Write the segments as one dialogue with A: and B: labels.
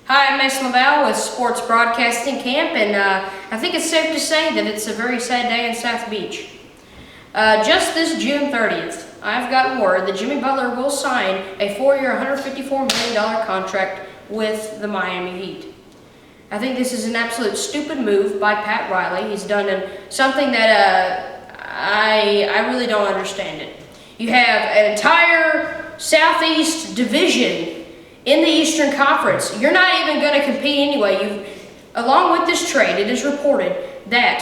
A: Hi, I'm Mason Laval with Sports Broadcasting Camp, and I think it's safe to say that it's a very sad day in South Beach. Just this June 30th, I've gotten word that Jimmy Butler will sign a 4-year, $154 million contract with the Miami Heat. I think this is an absolute stupid move by Pat Riley. He's done something that I really don't understand it. You have an entire Southeast division in the Eastern Conference. You're not even going to compete anyway. Along with this trade, it is reported that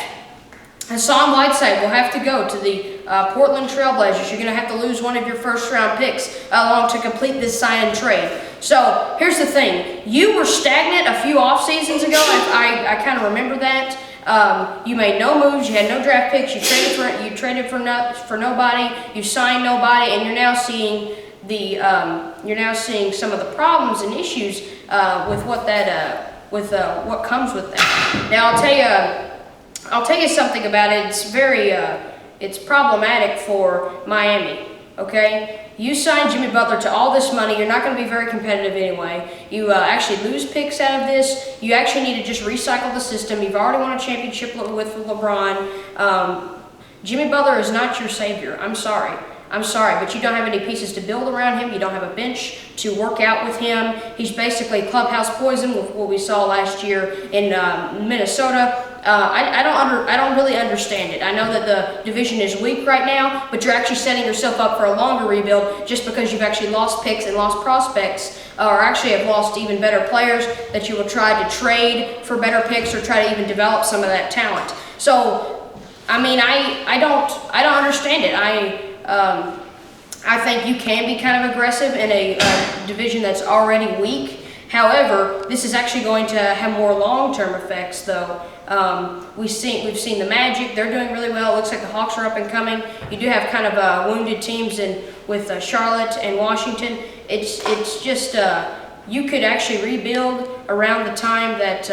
A: Hassan Whiteside will have to go to the Portland Trail Blazers. You're going to have to lose one of your first-round picks along to complete this sign and trade. So here's the thing. You were stagnant a few off seasons ago. I kind of remember that. You made no moves. You had no draft picks. You traded for nobody. You signed nobody, and you're now seeing some of the problems and issues with what comes with that. Now I'll tell you something about it. It's problematic for Miami. Okay, you signed Jimmy Butler to all this money. You're not going to be very competitive anyway. You actually lose picks out of this. You actually need to just recycle the system. You've already won a championship with LeBron. Jimmy Butler is not your savior. I'm sorry, but you don't have any pieces to build around him. You don't have a bench to work out with him. He's basically clubhouse poison with what we saw last year in Minnesota. I don't really understand it. I know that the division is weak right now, but you're actually setting yourself up for a longer rebuild just because you've actually lost picks and lost prospects, or actually have lost even better players that you will try to trade for better picks or try to even develop some of that talent. So, I mean, I don't understand it. I think you can be kind of aggressive in a division that's already weak. However, this is actually going to have more long-term effects, though. We've seen the Magic; they're doing really well. It looks like the Hawks are up and coming. You do have kind of wounded teams with Charlotte and Washington. It's just you could actually rebuild around the time that.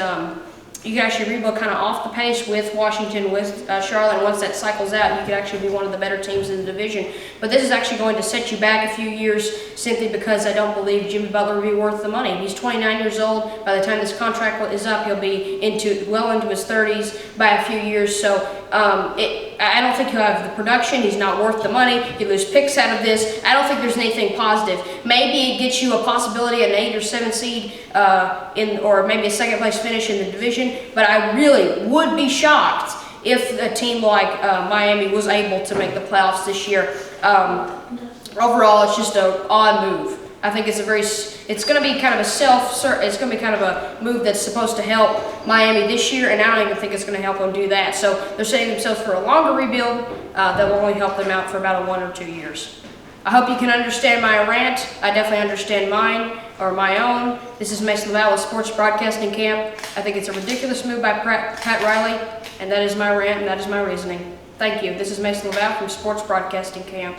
A: You can actually rebuild kind of off the pace with Washington, with Charlotte, and once that cycles out, you could actually be one of the better teams in the division. But this is actually going to set you back a few years simply because I don't believe Jimmy Butler will be worth the money. He's 29 years old. By the time this contract is up, he'll be well into his 30s by a few years. So I don't think he'll have the production. He's not worth the money. You lose picks out of this. I don't think there's anything positive. Maybe it gets you a possibility, an 8 or 7 seed or maybe a second place finish in the division. But I really would be shocked if a team like Miami was able to make the playoffs this year. Overall, it's just an odd move. I think it's going to be kind of a move that's supposed to help Miami this year, and I don't even think it's going to help them do that. So they're setting themselves for a longer rebuild that will only help them out for about 1 or 2 years. I hope you can understand my rant. I definitely understand mine, or my own. This is Mason Laval with Sports Broadcasting Camp. I think it's a ridiculous move by Pat Riley, and that is my rant and that is my reasoning. Thank you. This is Mason Laval from Sports Broadcasting Camp.